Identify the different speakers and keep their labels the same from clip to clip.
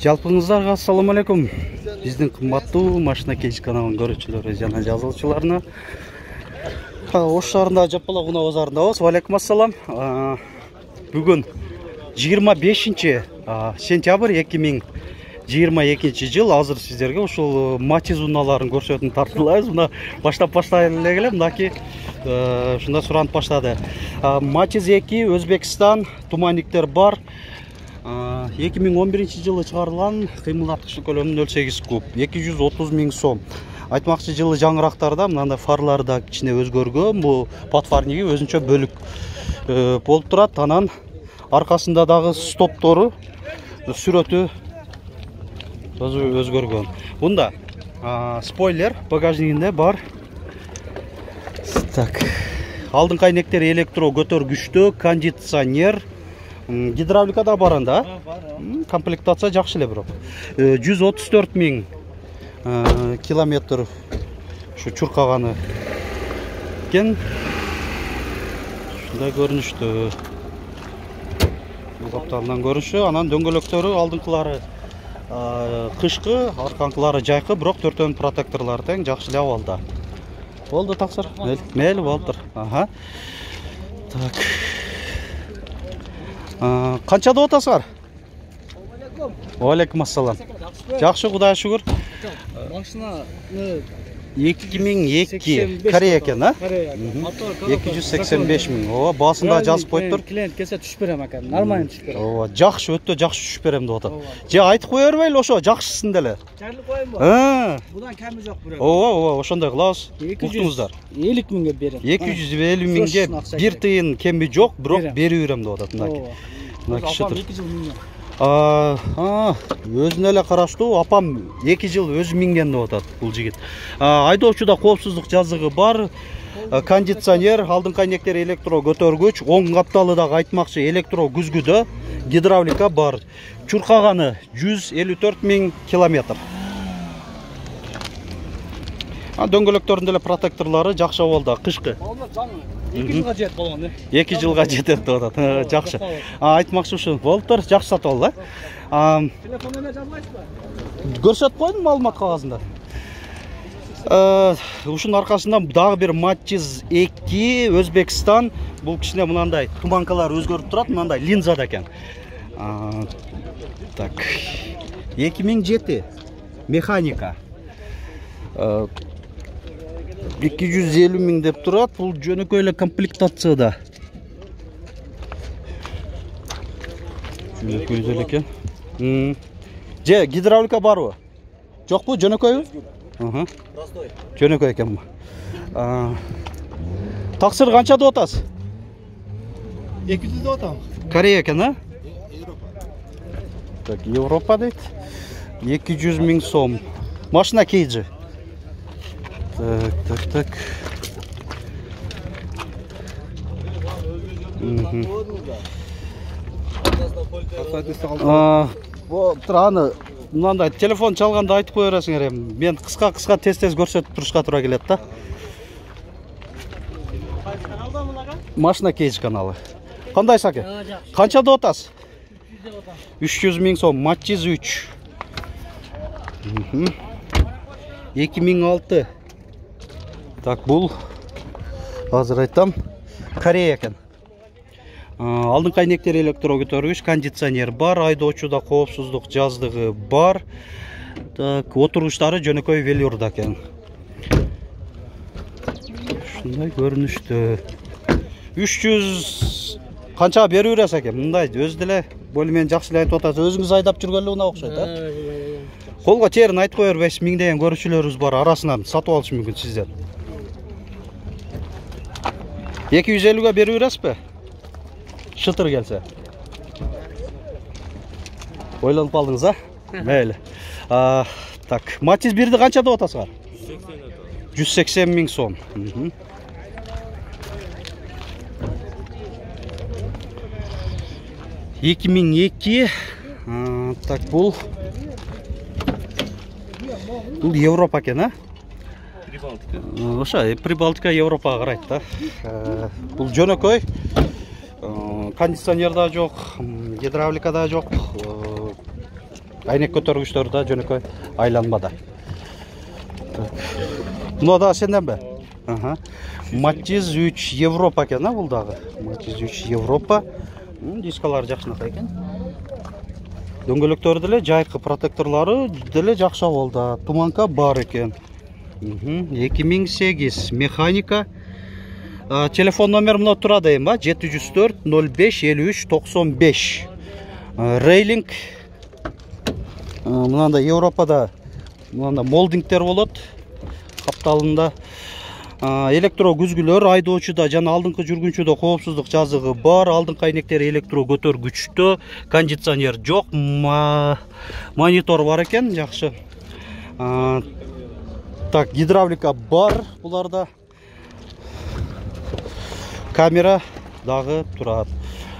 Speaker 1: Жалпыңыздарга ассаламу алейкум. Биздин кымбаттуу машина кеш каналынын көрүүчүлөрү жана жазылуучуларына Ош шаарында Жапала Куна базарындабыз. Алейкум ассалам. Бүгүн 25 сентябрь 2022 жыл. Азыр сиздерге ушул Матиз унааларын көрсөтүүнү тартуулайбыз. Мына баштап эле мындаки ушунда суранып баштады. Матиз 2 Өзбекстан, туманниктер бар. 2011 жылы чыгарылган, кыймылдаткычтын көлөмү 0,8 куб, 230 000 сом. Айтмакчы жылы жаңырактарда мындай фарлары да кичине өзгөргөн. Бул подфарниги өзүнчө бөлүк болуп турат. Анан аркасында дагы стоптору, сүрөтү өзгөргөн. Бунда спойлер багажнигинде бар. Так. Алдыңкы айнектери электро көтөргүчтүү, кондиционер, гидравлика да бар анда. Комплектация жакшы эле бирок. 134 000 километр ушу чуркаганы экен. Ушундай көрүнүштү. Бул капталдан көрүнүшү, анан дөңгөлөктөрү алдыңкылары кышкы, арканкылары жайкы, бирок төртөн протекторлору тең жакшы эле абалда. Болду таксыр. Мейли болуптур. Ага. Так. Канчада отасыңар? Алейкум ассалам. Жакшы, Кудайга шүгүр.
Speaker 2: Машина
Speaker 1: 2002 Корея экен, а? 285 000. Ооба, басында жазып коюптур.
Speaker 2: Клиент келсе түшүп берем экен. Нормально түшүп берем.
Speaker 1: Ооба, жакшы, өтө жакшы түшүп берем деп атат. Же айтып кое бербейли ошо жакшысын деле.
Speaker 2: Жарлы коюмбу? Будан кеми жок бирок.
Speaker 1: Ооба, ошондой кылабыз.
Speaker 2: 250 000 берем.
Speaker 1: 250 000 бир тыйын кеми жок, бирок берип берем деп атат мына. Мына кишитир. Өзүнө эле караштуу, апам 2 жыл өзү минген деп атат бул жигит. Айдоочуда коопсуздук жазыгы бар, кондиционер, алдыңкы айнектери электро көтөргүч, оң капталы дагы айтмакчы электро күзгүдө, гидравлика бар. Чуркаганы 154 000 километр. Дөңгөлөктөрүн деле протекторлору жакшы абалда, кышкы.
Speaker 2: 2 жылга жетет болгон.
Speaker 1: 2 жылга жетет деп атат. Жакшы. Айтмакчы ушу болуптур, жакшы сатып алды.
Speaker 2: Телефон менен жазбайсызбы?
Speaker 1: Көрсөтүп койдум маалымат кагазында. Ушунун аркасында дагы бир Матиз 2 Өзбекстан. Бул кичине мынандай туманкалар өзгөрүп турат, мынандай линзада экен. Так. 2007 механика. 250 000 деп турат. Бул жөнөкөй эле комплектацияда. Жөнөкөй эле экен. Же гидравлика барбы? Жокпу, жөнөкөйбү?
Speaker 2: Простой.
Speaker 1: Жөнөкөй экен бу. Таксыр канча деп атасыз?
Speaker 2: 200 деп атам.
Speaker 1: Корея экен, а? Так, Европа дейт. 200 000 сом. Машина кейджи. Так. Аны мындай телефон чалганда айтып кое бересиңер эми. Мен кыска тез көрсөтүп турушка туура келет да. Машина кейдж каналы. Кандай саке? Канча деп атасыз? 300 000 сом. Матиз 3. 2006. Так, бул азыр айтам, Корея экен. Алдыңкы айнектери электро көтөргүч, кондиционер бар, айдоочуда коопсуздук жаздыгы бар. Так, отургучтары жөнөкөй велюрда экен. Ушундай көрүнүштү. 300 канча берип бересиз экен? Мындай өзү деле болу менен жакшы эле айтып атасыз. Өзүңүз айдап жүргөн эле унаа окшойт, а? Колго терин айтып кое бербейсиз, миңдеген көрүүчүлөрүбүз бар, арасынан сатып алышы мүмкүн сиздер. 250 берип бересизби? Шытыр келсе. Ойлонуп алдыңыз, а? Мейли. Так, Матиз 1-ди канча деп атасыңар? 180 000 сом. 2002. Так, бул Европа экен, а? Прибалтика. Ошо, Прибалтика Европага карайт да. Бул жөнөкөй. Кондиционер да жок, гидравлика да жок. Айнек көтөргүчтөр да жөнөкөй айланмада. Мына да сенден бе? Матчиз 3 Европа екен, бұл дағы. Матчиз 3 Европа. Дискалары жақшынақа екен. Дөңгөлөктөр деле жайкы протекторлары деле жакшы болду. Туманка бар екен. 2008 механика. Телефон номер мына турады эми, 704 05 53 95. Рейлинг. Мынанда Европада мынанда молдингтер болот. Капталында электро күзгүлөр айдоочуда жана алдыңкы жүргүнчүдө коопсуздук жазыгы бар. Алдыңкы айнектери электро көтөргүчтө, кондиционер жок, монитор бар экен, жакшы. Так, гидравлика бар буларда. Камера дагы турат.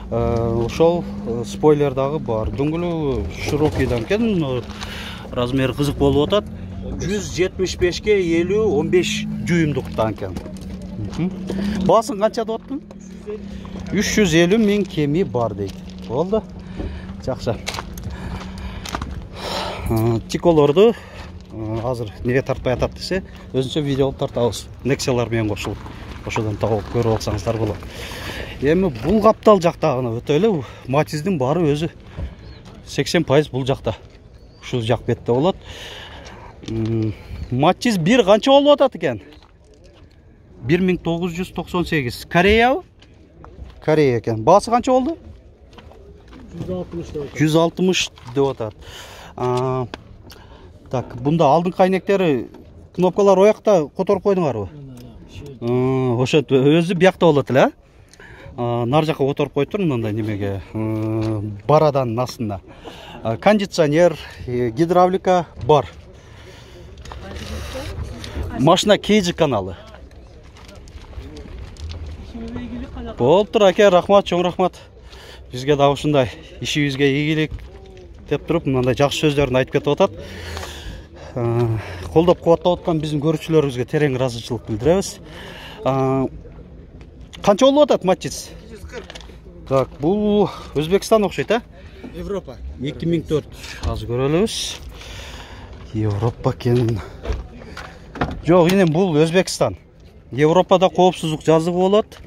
Speaker 1: Ошол спойлер дагы бар. Дөңгөлөгү широкийдан экен, размери кызык болуп атат. 175-ке 50-15 жуюмдуктан экен. Басын канча деп аттың? 350 миң кеми бар дейт. Болду. Жакшы. Тиколорду азыр неге тартпай атат десе, өзүнчө видео тартабыз. Нексиялар менен кошулуп, ошодон тагып көрүп алсаңыздар болот. Эми бул каптал жактагына өтө эле, Матиздин баары өзү 80% бул жакта. Ушул жак бетте болот. Матчиз 1 канча болуп атат экен? 1998. Кореябы? Корея экен. Баасы канча болду? 160 деп атат. Так, бунда алдыңкы айнектери, кнопкалар оякта которуп койдуңарбы? Ошо өзү биякта болот эле, нар жакка которуп коюптур мындай немеге, бараданын астында. Кондиционер, гидравлика бар. Машина кейджи каналы. Болуптур аке, рахмат, чоң рахмат. Бизге дагы ушундай ишибизге ийгилик деп туруп, мындай жакшы сөздөрүн айтып кетип атат. Колдоп кубаттап аткан биздин көрүүчүлөрүбүзгө терең ыраазычылык билдиребиз. Канча болуп атат Матчиз? 240. Так, бул Өзбекстан окшойт,
Speaker 2: Европа.
Speaker 1: 2004. Азыр көрөлүбүз. Европа экен. Жок, эне бул Өзбекстан. Европада коопсуздук жазыгы болот.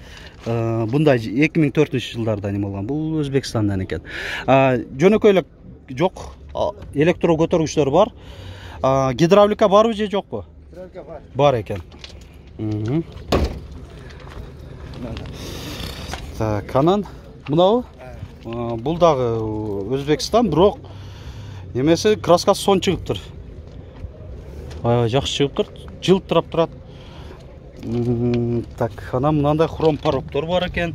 Speaker 1: Бундай 2004-жылдарда неме болгон. Бул Өзбекстандан экен. Жөнөкөй эле жок, электро көтөргүчтөр бар. Гидравлика барбы же жокпу?
Speaker 2: Гидравлика бар.
Speaker 1: Бар экен. Так, анан мынабы? Бул дагы Өзбекстан, бирок немеси краскасы сон чыгыптыр. Жакшы чыгыптыр, жылтырап турат. Так, анан мынандай хром пароктор бар экен.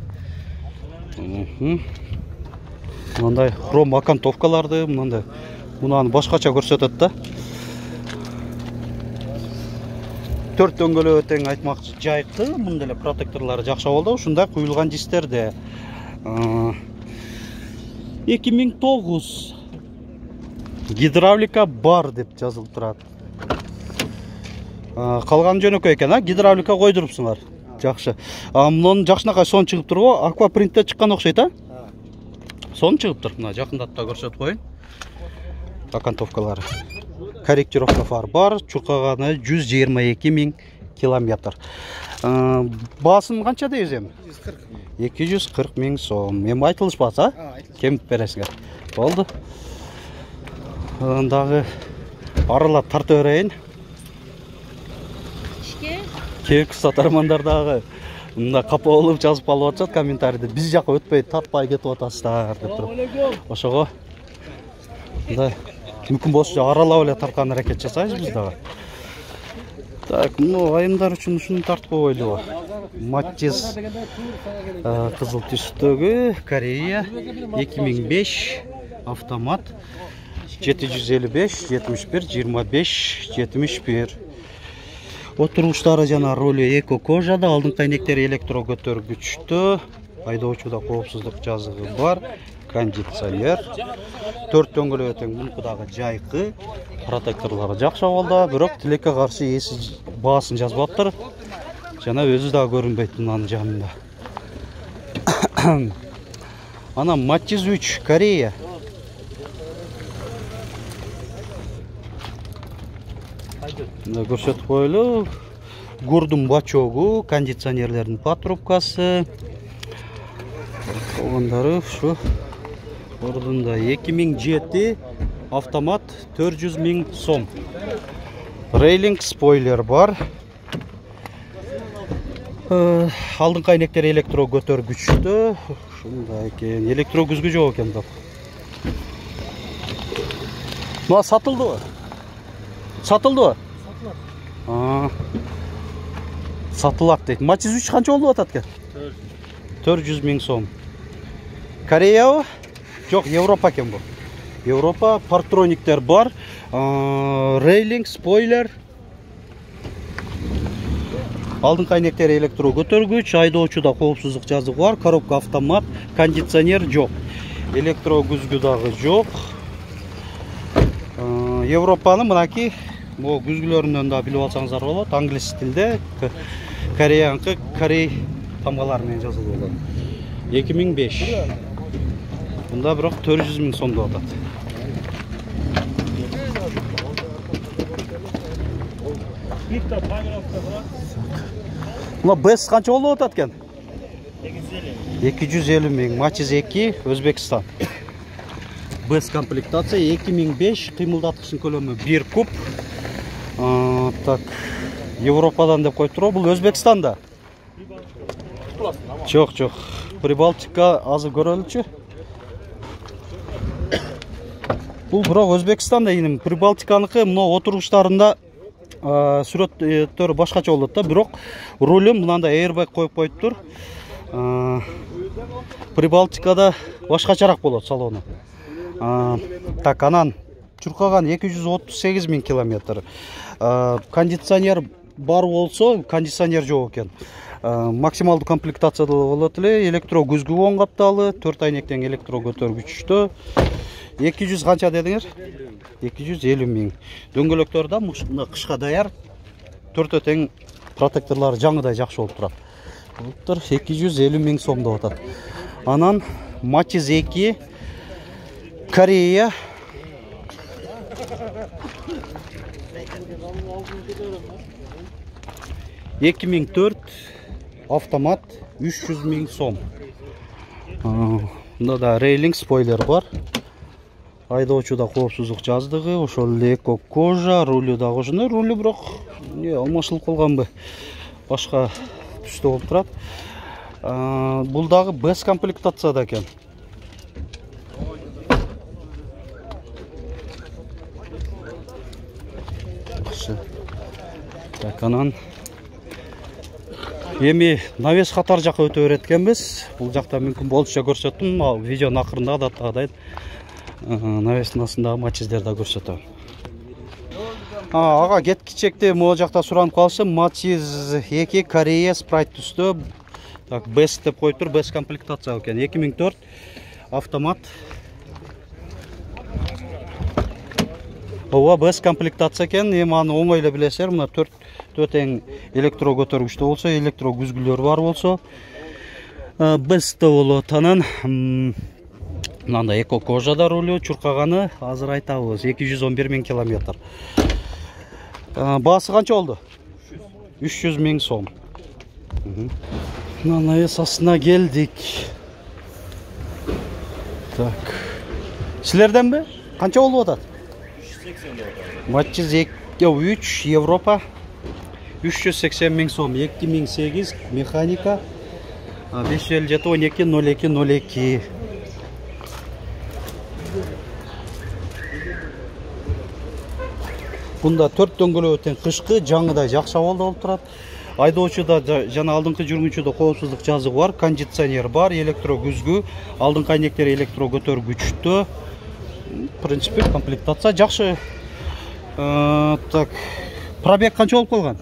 Speaker 1: Мынандай хром окантовкаларды, мынандай мунаны башкача көрсөтөт да. 4 дөңгөлөө тең айтмакчы жайкы, мындай эле протекторлору жакшы болду. Ушундай куюлган дистерде 2009 гидравлика бар деп жазылып турат. Калган жөнөкөй экен, гидравлика койдурупсуңар. Жакшы. Мунун жакшынакай сон чыгып турбу? Аквапринтте чыккан окшойт, Сон чыгыптыр. Мына жакындатып да көрсөтүп коюн. Окантовкалары. Корректировка фар бар, чуркаганы 122 миң километр. Баасын канча дейбиз эми? 240 миң сом. Эми айтылышпаса, кемип бересиңер. Болду. Дагы аралап тарта берейин. Кээки сатармандар дагы мында капа болуп жазып калып атышат комментарийде. Биз жака өтпөй тартпай кетип атасыздар деп туруп. Ошого мындай мүмкүн болсо аралап эле тарткан аракет жасайбыз биз дагы. Так, мына айымдар үчүн ушуну тартып койдубу. Матчиз кызыл түстөгү, Корея 2005 автомат 755 71 25 71. Отургучтары жана ролу эко кожада, алдыңкы айнектери электро көтөргүчтө, айдоочуда коопсуздук жазыгы бар, кондиционер, 4 дөңгөлөө тең, мунку дагы жайкы, протекторлору жакшы болду, бирок тилекке каршы ээси баасын жазбаптыр. Жана өзү дагы көрүнбөйт мынанын жанында. Ана Матчиз 3 Корея. Мында көрсөтүп коелу. Гурдун бачогу, кондиционерлердин патрубкасы. Калгандары ушу ордунда 2007 автомат 400 000 сом. Рейлинг спойлер бар. Алдыңкы айнектер электро көтөргүчтүү. Ушундай экен. Электро күзгү жок экен да. Мына сатылдыбы? Сатылдыбы? Сатылат. Сатылат дейт. Матиз 3 канча болуп атат экен? 400 000 сом. Кореябы? Жок, Европа экен бу. Европа, партрониктер бар. Рейлинг, спойлер. Алдыңкы айнектер электро көтөргүч, айдоочуда коопсуздук жазыгы бар, коробка автомат, кондиционер жок. Электро күзгү дагы жок. Европанын мынаки бу күзгүлөрүнөн да билип алсаңыздар болот. Англис тилде, кореянкы корей тамгалары менен жазылып болот. 2005. Бунда бирок 400 000 сом деп атат. Мына бес канча болуп атат экен? 250 000. Матиз 2, Өзбекстан. Бес комплектация 2005, кыймылдаткычтын көлөмү 1 куб. Так, Европадан деп коюп туруп, бул Өзбекстанда. Жок. Прибалтика азыр көрөлүчү. Бул бирок Өзбекстанда иним. Прибалтиканыкы мына отургучтарында сүрөттөр башкача болот да, бирок рулун мындай airbag коюп коюптур. Прибалтикада башкачараак болот салону. Так, анан чуркаган 238 000 километр. Кондиционер бар болсо, кондиционер жок экен. Максималдуу комплектацияда болот эле, электро күзгү оң капталы, 4 айнектен электро көтөргүчтө. 200 канча дедиңер? 250 000. Дөңгөлөктөр да мына кышка даяр. 4 тең протекторлору жаңыдай жакшы болуп турат. Бултур 250 000 сом деп атат. Анан Матиз 2 Корея. Эки миң 4 автомат 300 000 сом. Мында да рейлинг спойлер бар. Айдоочуда коопсуздук жаздыгы, ошол эле эко кожа, рулю дагы ошондой, рулю бирок алмашылып калганбы? Башка түстө болуп турат. Бул дагы бес комплектацияда экен. Так, анан эми навес катар жака өтө берет экенбиз. Бул жакта мүмкүн болчу көрсөттүм. Видеонун акырында адаттагыдай навестин астындагы матиздерди да көрсөтөм. Ага, кеткичекте могу жакта суранып калышым. Матиз 2 Корея спрайт түстө. Так, бес деп коюптур, бес комплектация экен. 2004 автомат. Ооба, бес комплектация экен. Эми аны оңой эле билесиздер. Мына 4 тең электро көтөргүчтө болсо, электро күзгүлөр бар болсо, бесте болот. Анан мындай эко кожада рулю, чуркаганы азыр айтабыз 211 000 километр. Баасы канча болду? 300 000 сом. Навес астына келдик. Так. Силерденби? Канча болуп атат? 380 Матиз 3 Европа 380 000 сом. 2008 механика 557-12-02-02. Бунда 4 дөңгөлөк тең кышкы жаңыдай жакшы абалда болуп турат. Айдоочуда жана алдыңкы жүргүнчүдө коопсуздук жазыгы бар, кондиционер бар, электро күзгү, алдыңкы айнектер электро көтөргүчтө. В принципе, комплектация жакшы. Так, пробег канча болуп калган?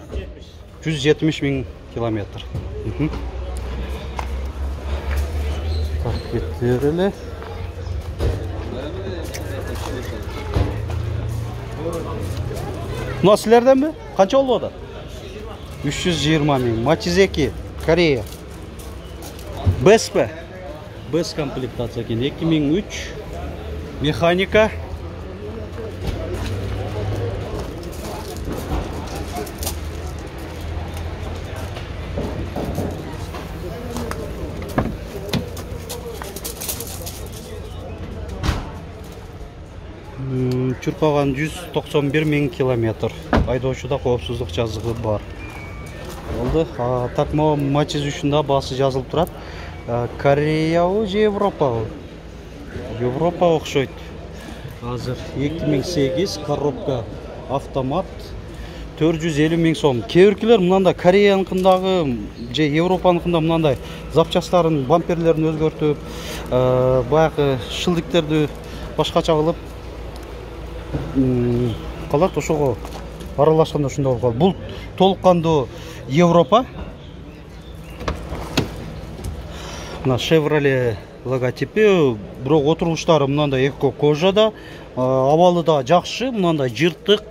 Speaker 1: 170 000 километр. Так, кеттер эле. Мына силерденби? Канча болуп атат? 320 000. Матиз 2 Корея. Беспе. Бес комплектация экен. 2003 механика. чуркаган 191 000 километр. Айдоочуда коопсуздук жазыгы бар. Болду. Так, могу Matiz үчүн баасы жазылып турат. Кореябы же Европабы? Европа окшойт. Азыр 2008 коробка автомат 450 000 сом. Кейбиркилер мынандай Кореяныкындагы же Европаныкында мынандай запчастарын, бамперлерин өзгөртүп, баягы шылдыктерди башкача кылып калат, ошого аралашканда ушундай болуп калат. Бул толук кандуу Европа. Мына Chevrolet логотипи, бирок отургучтары мынандай эко кожада, абалы да жакшы, мынандай жыртык,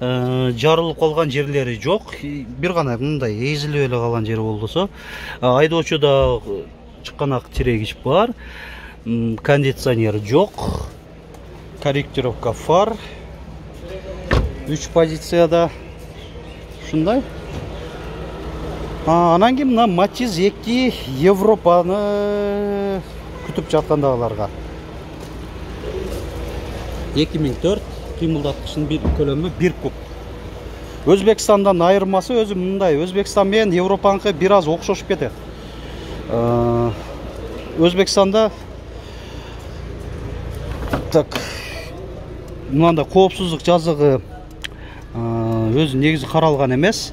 Speaker 1: жарылып калган жерлери жок. Бир гана мындай эзилип эле калган жери болсо, айдоочуда чыкканак тирегич бар, кондиционер жок, корректировка фар, 3 позицияда ушундай. Анан кийин мына Matiz 2 Европаны күтүп жаткандагыларга. 2004 кыймылдаткычынын бир көлөмү 1 куб. Өзбекстандан айырмасы өзү мындай. Өзбекстан менен Европаныкы бир аз окшошуп кетет. Өзбекстанда так мындай коопсуздук жазыгы өзү негизи каралган эмес.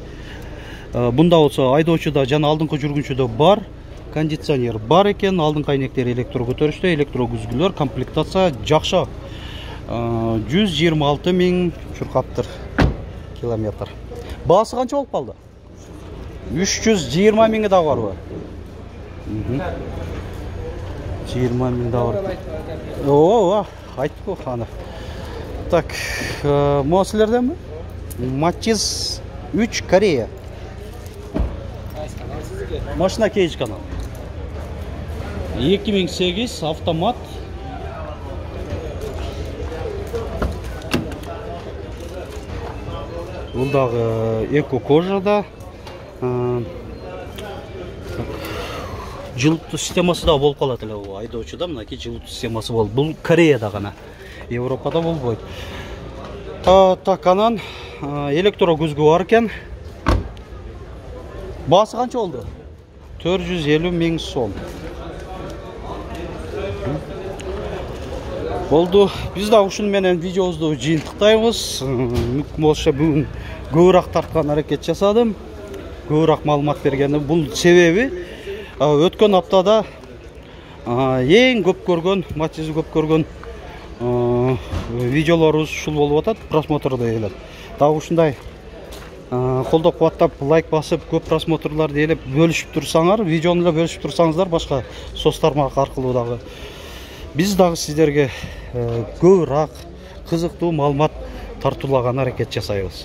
Speaker 1: Бунда болсо айдоочуда жана алдыңкы жүргүнчүдө бар, кондиционер бар экен, алдыңкы айнектери электро көтөрүштө, электро күзгүлөр, комплектация жакшы. 126 000 чуркаптыр километр. Баасы канча болуп калды? 320 000 да барбы? 20 000 да бар. Ооба, айттык аны. Так, могу силерденби? Matiz 3 Корея. Машина кейдж канал. 2008 автомат. Бул дагы эко кожада. Жылытуу системасы да болуп калат эле бул айдоочуда, мынакей жылытуу системасы болуп. Бул Кореяда гана. Европада болбойт. Так, анан электро күзгү бар экен. Баасы канча болду? 450 000 сом. Болду. Биз да ушун менен видеобузду жыйынтыктайбыз. Мүмкүн болсо бүгүн көбүрөөк тарткан аракет жасадым. Көбүрөөк маалымат бергенdim. Бул себеби өткөн аптада эң көп көргөн, Matiz көп көргөн видеолорубуз ушул болуп атат, просмотрду ээлеп. Дагы ушундай колдоп кубаттап, лайк басып, көп просмотрлар ээлеп бөлүшүп турсаңар, видеону эле бөлүшүп турсаңыздар, башка соц тармак аркылуу дагы биз дагы сиздерге көбүрөөк кызыктуу маалымат тартуулаган аракет жасайбыз.